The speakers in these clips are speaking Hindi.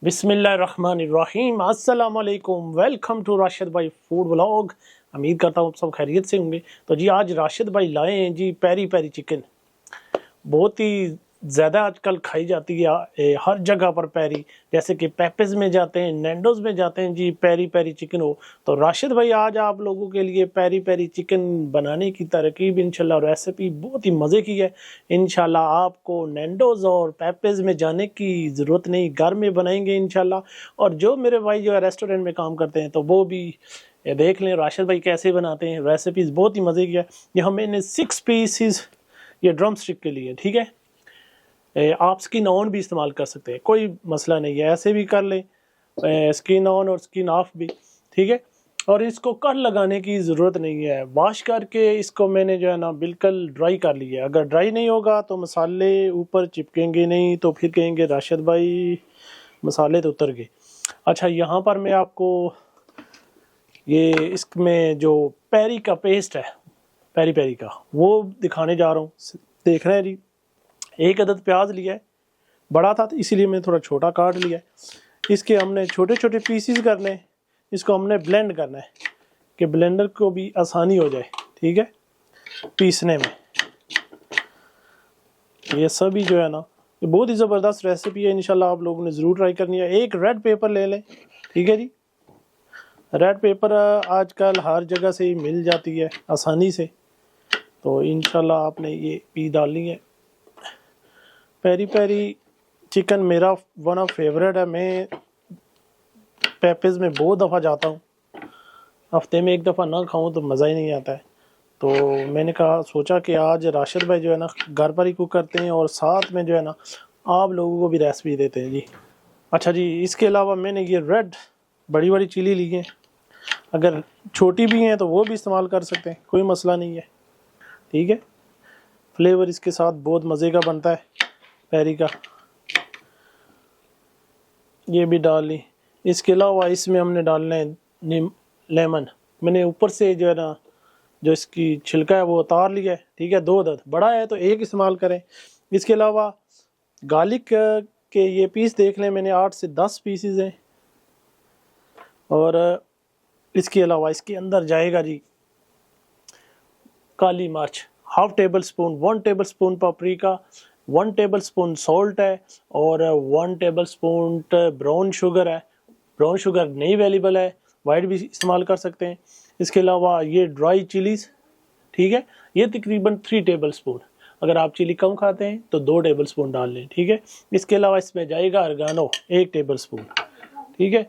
बिस्मिल्लाहिर्रहमानिर्रहीम अस्सलाम वालेकुम। वेलकम टू राशिद भाई फूड व्लॉग। उम्मीद करता हूँ सब खैरियत से होंगे। तो जी आज राशिद भाई लाए हैं जी पेरी पेरी चिकन। बहुत ही ज़्यादा आजकल खाई जाती है हर जगह पर पेरी, जैसे कि पेपेज में जाते हैं, नैंडोज में जाते हैं जी पेरी पेरी चिकन हो। तो राशिद भाई आज आप लोगों के लिए पेरी पेरी चिकन बनाने की तरकीब इंशाल्लाह रेसिपी बहुत ही मज़े की है। इंशाल्लाह आपको नैंडोज और पेपेज में जाने की ज़रूरत नहीं, घर में बनाएंगे इंशाल्लाह। और जो मेरे भाई जो है रेस्टोरेंट में काम करते हैं तो वो भी ये देख लें राशिद भाई कैसे बनाते हैं। रेसिपीज़ बहुत ही मज़े की है। ये मैंने 6 पीसीस ये ड्रम स्टिक के लिए, ठीक है। आप स्किन ऑन भी इस्तेमाल कर सकते हैं, कोई मसला नहीं है, ऐसे भी कर लें, स्किन ऑन और स्किन ऑफ भी, ठीक है। और इसको कट लगाने की ज़रूरत नहीं है। वॉश करके इसको मैंने जो है ना बिल्कुल ड्राई कर लिया है। अगर ड्राई नहीं होगा तो मसाले ऊपर चिपकेंगे नहीं, तो फिर कहेंगे राशिद भाई मसाले तो उतर गए। अच्छा, यहाँ पर मैं आपको ये इसमें जो पेरी का पेस्ट है, पेरी पेरी का, वो दिखाने जा रहा हूँ। देख रहे हैं जी, एक अदद प्याज लिया है, बड़ा था तो इसीलिए मैंने थोड़ा छोटा काट लिया है। इसके हमने छोटे छोटे पीसीस करने हैं। इसको हमने ब्लेंड करना है कि ब्लेंडर को भी आसानी हो जाए, ठीक है, पीसने में। ये सभी जो है ना, ये बहुत ही ज़बरदस्त रेसिपी है, इंशाल्लाह आप लोगों ने ज़रूर ट्राई करनी है। एक रेड पेपर ले लें, ठीक है जी। रेड पेपर आजकल हर जगह से ही मिल जाती है आसानी से, तो इंशाल्लाह आपने ये पी डालनी है। पेरी पेरी चिकन मेरा वन ऑफ फेवरेट है। मैं पेपेज में बहुत दफ़ा जाता हूँ, हफ्ते में एक दफ़ा ना खाऊं तो मज़ा ही नहीं आता है। तो मैंने कहा, सोचा कि आज राशिद भाई जो है ना घर पर ही कुक करते हैं और साथ में जो है ना आप लोगों को भी रेसिपी देते हैं जी। अच्छा जी, इसके अलावा मैंने ये रेड बड़ी बड़ी चिली ली है। अगर छोटी भी हैं तो वो भी इस्तेमाल कर सकते हैं, कोई मसला नहीं है, ठीक है। फ्लेवर इसके साथ बहुत मज़े का बनता है पेरी का। ये भी डाल ली। इसके अलावा इसमें हमने डालना है लेमन। मैंने ऊपर से जो है ना जो इसकी छिलका है वो उतार लिया है, ठीक है। 2 अदद, बड़ा है तो एक इस्तेमाल करें। इसके अलावा गार्लिक के ये पीस देख लें, मैंने 8 से 10 पीसेस हैं। और इसके अलावा इसके अंदर जाएगा जी काली मिर्च half tablespoon, 1 tablespoon paprika, 1 tablespoon salt है और 1 टेबल स्पून ब्राउन शुगर है। ब्राउन शुगर नहीं अवेलेबल है, वाइट भी इस्तेमाल कर सकते हैं। इसके अलावा ये ड्राई चिलीज, ठीक है, ये तकरीबन 3 टेबल स्पून। अगर आप चिली कम खाते हैं तो 2 टेबल स्पून डाल लें, ठीक है। इसके अलावा इसमें जाएगा ऑर्गेनो 1 टेबल स्पून, ठीक है।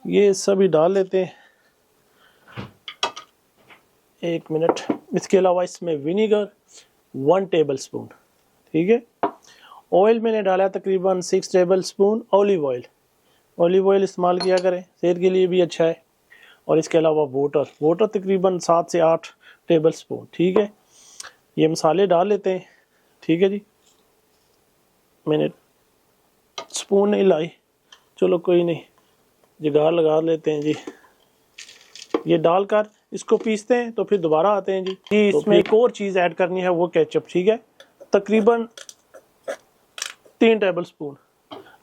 ये सभी डाल लेते हैं, 1 मिनट। इसके अलावा इसमें विनीगर 1 टेबल स्पून, ठीक है। ऑयल मैंने डाला तकरीबन 6 table spoon olive oil. Olive oil इस्तेमाल किया करें, सेहत के लिए भी अच्छा है। और इसके अलावा वाटर तकरीबन 7 से 8 टेबल स्पून, ठीक है। ये मसाले डाल लेते हैं, ठीक है जी। मैंने स्पून नहीं लाई, चलो कोई नहीं, जुगाड़ लगा लेते हैं जी। ये डालकर इसको पीसते हैं तो फिर दोबारा आते हैं जी। तो इसमें एक और चीज़ ऐड करनी है, वो केचप, ठीक है, तकरीबन 3 टेबल स्पून।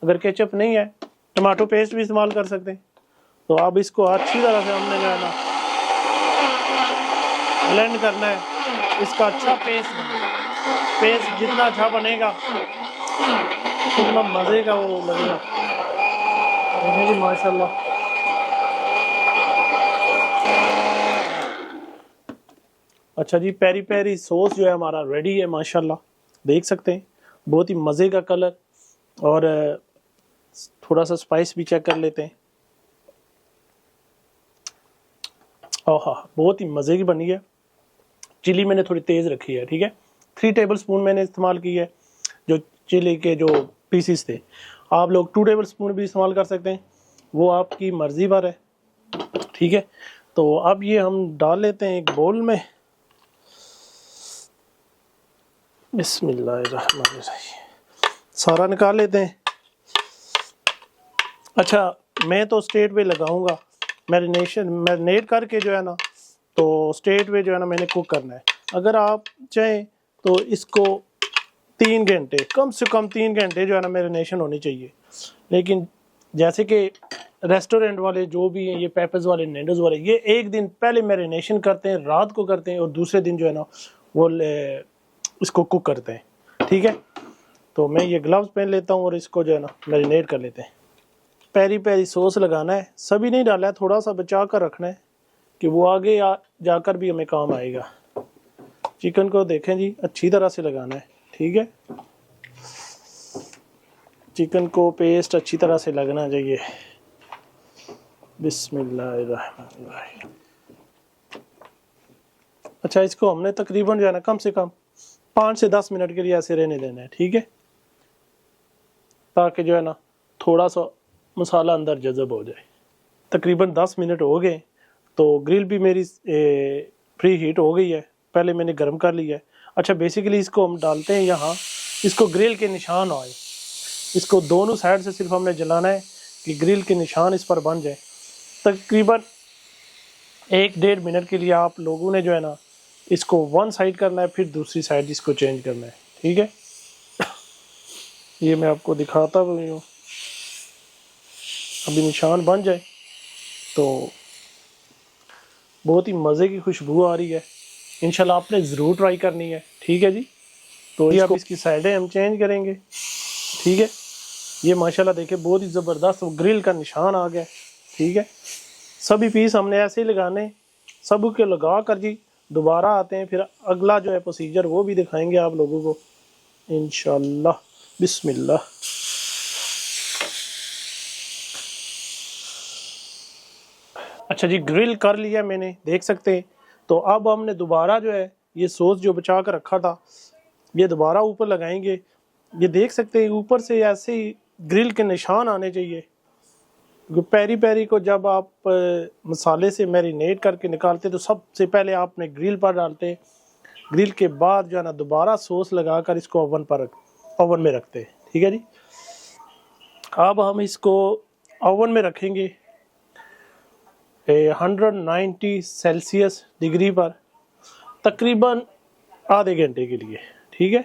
अगर केचप नहीं है टमाटो पेस्ट भी इस्तेमाल कर सकते हैं। तो अब इसको अच्छी तरह से हमने जो है ना ब्लेंड करना है। इसका अच्छा पेस्ट जितना अच्छा बनेगा उतना मज़े का वो लगेगा। देखिए जी माशाल्लाह। अच्छा जी, पेरी पेरी सॉस जो है हमारा रेडी है माशाल्लाह, देख सकते हैं। बहुत ही मज़े का कलर, और थोड़ा सा स्पाइस भी चेक कर लेते हैं। ओह, बहुत ही मज़े की बनी है। चिली मैंने थोड़ी तेज़ रखी है, ठीक है। 3 टेबल स्पून मैंने इस्तेमाल की है जो चिली के जो पीसीस थे। आप लोग 2 टेबल स्पून भी इस्तेमाल कर सकते हैं, वो आपकी मर्ज़ी पर है, ठीक है। तो अब ये हम डाल लेते हैं एक बोल में। बिस्मिल्लाहिर्रहमानिर्रहीम, सारा निकाल लेते हैं। अच्छा, मैं तो स्ट्रेट वे लगाऊंगा, मैरिनेट करके जो है ना, तो स्ट्रेट वे जो है ना मैंने कुक करना है। अगर आप चाहें तो इसको 3 घंटे, कम से कम 3 घंटे जो है ना मैरिनेशन होनी चाहिए। लेकिन जैसे कि रेस्टोरेंट वाले जो भी हैं, ये पेपर्स वाले, नैंडोज वाले, ये एक दिन पहले मैरिनेशन करते हैं, रात को करते हैं, और दूसरे दिन जो है ना वो इसको कुक करते हैं। ठीक है, तो मैं ये ग्लव्स पहन लेता हूँ और इसको जो है ना मैरिनेट कर लेते हैं। पेरी पेरी सॉस लगाना है, सभी नहीं डाला है, थोड़ा सा बचा कर रखना है कि वो आगे जाकर भी हमें काम आएगा। चिकन को देखें जी, अच्छी तरह से लगाना है। ठीक है, चिकन को पेस्ट अच्छी तरह से लगना चाहिए। बिस्मिल्लाहिर्रहमानिर्रहीम। अच्छा, इसको हमने तकरीबन जो है ना कम से कम 5 से 10 मिनट के लिए ऐसे रहने देना है। ठीक है, ताकि जो है ना थोड़ा सा मसाला अंदर जज़ब हो जाए। तकरीबन 10 मिनट हो गए, तो ग्रिल भी मेरी प्री हीट हो गई है, पहले मैंने गर्म कर लिया है। अच्छा, बेसिकली इसको हम डालते हैं यहाँ, इसको ग्रिल के निशान आए, इसको दोनों साइड से सिर्फ हमने जलाना है कि ग्रिल के निशान इस पर बन जाए। तकरीबन 1-1.5 मिनट के लिए आप लोगों ने जो है ना इसको वन साइड करना है, फिर दूसरी साइड इसको चेंज करना है। ठीक है, ये मैं आपको दिखाता भी हूँ। अभी निशान बन जाए तो बहुत ही मज़े की खुशबू आ रही है। इंशाल्लाह आपने ज़रूर ट्राई करनी है। ठीक है जी, तो ये अब इसकी साइडें हम चेंज करेंगे। ठीक है, ये माशाल्लाह देखिए बहुत ही ज़बरदस्त ग्रिल का निशान आ गया। ठीक है, सभी पीस हमने ऐसे ही लगाने, सब के लगा कर जी दोबारा आते हैं, फिर अगला जो है प्रोसीजर वो भी दिखाएंगे आप लोगों को इंशाल्लाह। बिस्मिल्लाह। अच्छा जी, ग्रिल कर लिया मैंने, देख सकते हैं। तो अब हमने दोबारा जो है ये सॉस जो बचा कर रखा था, ये दोबारा ऊपर लगाएंगे। ये देख सकते हैं ऊपर से ऐसे ही ग्रिल के निशान आने चाहिए। पेरी पेरी को जब आप मसाले से मैरिनेट करके निकालते तो सबसे पहले आपने ग्रिल पर डालते, ग्रिल के बाद जो है ना दोबारा सॉस लगाकर इसको ओवन में रखते। ठीक है जी, अब हम इसको ओवन में रखेंगे 190 सेल्सियस डिग्री पर तकरीबन आधे घंटे के लिए। ठीक है,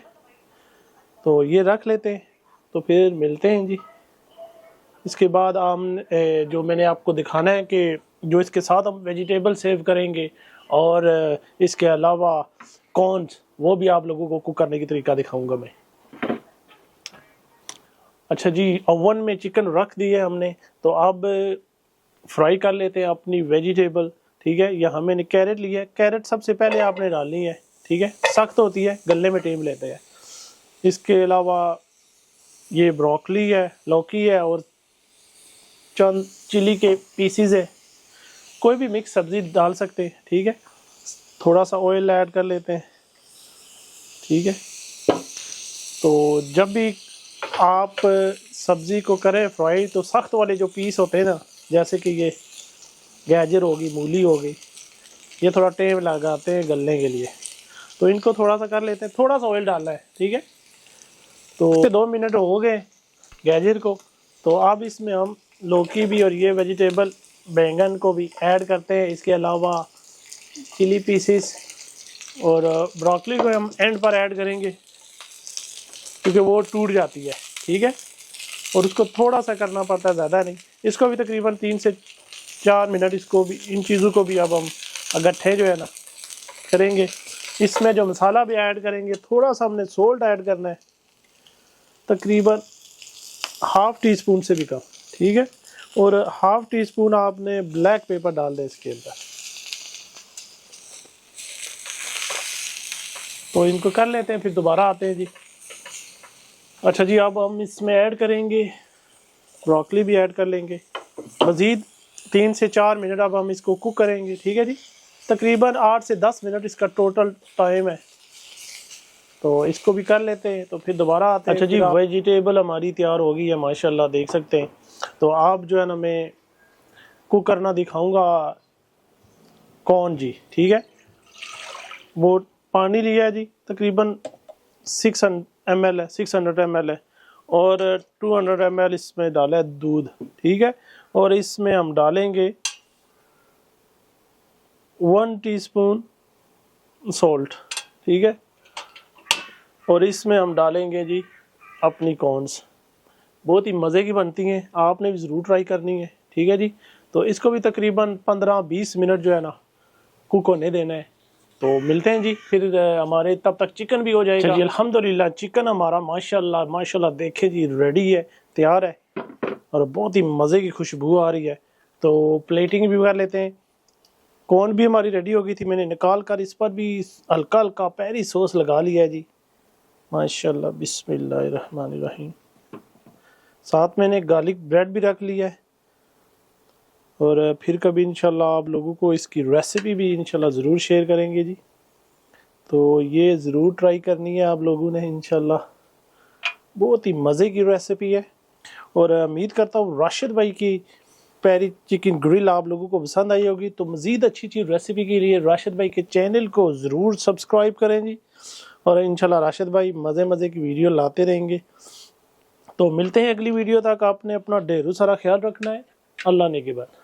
तो ये रख लेते हैं, तो फिर मिलते हैं जी। इसके बाद हम जो मैंने आपको दिखाना है कि जो इसके साथ हम वेजिटेबल सेव करेंगे और इसके अलावा कॉर्न्स, वो भी आप लोगों को कुक करने की तरीका दिखाऊंगा मैं। अच्छा जी, ओवन में चिकन रख दिए हमने, तो अब फ्राई कर लेते हैं अपनी वेजिटेबल। ठीक है, यहाँ मैंने कैरेट लिया है, कैरेट सबसे पहले आपने डालनी है। ठीक है, सख्त होती है, गलने में टाइम लेते हैं। इसके अलावा ये ब्रोकली है, लौकी है, और चंद चिली के पीसीज है। कोई भी मिक्स सब्जी डाल सकते हैं। ठीक है, थोड़ा सा ऑयल ऐड कर लेते हैं। ठीक है, तो जब भी आप सब्जी को करें फ्राई, तो सख्त वाले जो पीस होते हैं ना, जैसे कि ये गाजर होगी, मूली हो गई, ये थोड़ा टाइम लगाते हैं गलने के लिए, तो इनको थोड़ा सा कर लेते हैं। थोड़ा सा ऑयल डालना है। ठीक है, तो 2 मिनट हो गए गाजर को, तो अब इसमें हम लौकी भी और ये वेजिटेबल बैंगन को भी ऐड करते हैं। इसके अलावा चिली पीसेस और ब्रोकली को हम एंड पर ऐड करेंगे क्योंकि वो टूट जाती है। ठीक है, और उसको थोड़ा सा करना पड़ता है, ज़्यादा नहीं। इसको भी तकरीबन 3 से 4 मिनट, इसको भी, इन चीज़ों को भी अब हम इकट्ठे जो है ना करेंगे। इसमें जो मसाला भी ऐड करेंगे, थोड़ा सा हमने सोल्ट ऐड करना है, तकरीबन ½ टी स्पून से भी कम। ठीक है, और ½ टी स्पून आपने ब्लैक पेपर डाल दें इसके अंदर। तो इनको कर लेते हैं, फिर दोबारा आते हैं जी। अच्छा जी, अब हम इसमें ऐड करेंगे ब्रोकली भी ऐड कर लेंगे। मज़ीद 3 से 4 मिनट अब हम इसको कुक करेंगे। ठीक है जी, तकरीबन 8 से 10 मिनट इसका टोटल टाइम है, तो इसको भी कर लेते हैं, तो फिर दोबारा आते हैं। अच्छा जी, वेजिटेबल हमारी तैयार हो गई है माशाल्लाह, देख सकते हैं। तो आप जो है ना, मैं कुक करना दिखाऊंगा कॉर्न जी। ठीक है, वो पानी लिया है जी, तकरीबन 600 ml है, 600 ml है, और 200 ml इसमें डाला है दूध। ठीक है, और इसमें हम डालेंगे 1 टीस्पून सॉल्ट। ठीक है, और इसमें हम डालेंगे जी अपनी कॉर्न्स। बहुत ही मज़े की बनती हैं, आपने भी ज़रूर ट्राई करनी है। ठीक है जी, तो इसको भी तकरीबन 15-20 मिनट जो है ना कुक होने देना है। तो मिलते हैं जी फिर, हमारे तब तक चिकन भी हो जाएगा। जी अल्हम्दुलिल्लाह चिकन हमारा माशाल्लाह माशाल्लाह देखे जी रेडी है, तैयार है और बहुत ही मज़े की खुशबू आ रही है। तो प्लेटिंग भी कर लेते हैं। कॉर्न भी हमारी रेडी हो गई थी, मैंने निकाल कर इस पर भी हल्का हल्का पेरी सॉस लगा लिया है जी माशाल्लाह। बिस्मिल्लाहिर्रहमानिर्रहीम। साथ मैंने गार्लिक ब्रेड भी रख लिया है और फिर कभी इंशाल्लाह आप लोगों को इसकी रेसिपी भी इंशाल्लाह ज़रूर शेयर करेंगे जी। तो ये ज़रूर ट्राई करनी है आप लोगों ने इंशाल्लाह, बहुत ही मज़े की रेसिपी है। और उम्मीद करता हूँ राशिद भाई की पेरी चिकन ग्रिल आप लोगों को पसंद आई होगी। तो मज़ीद अच्छी अच्छी रेसिपी के लिए राशिद भाई के चैनल को ज़रूर सब्सक्राइब करें जी। और इंशाल्लाह राशिद भाई मज़े मज़े की वीडियो लाते रहेंगे। तो मिलते हैं अगली वीडियो तक, आपने अपना ढेरों सारा ख्याल रखना है। अल्लाह ने के बाद।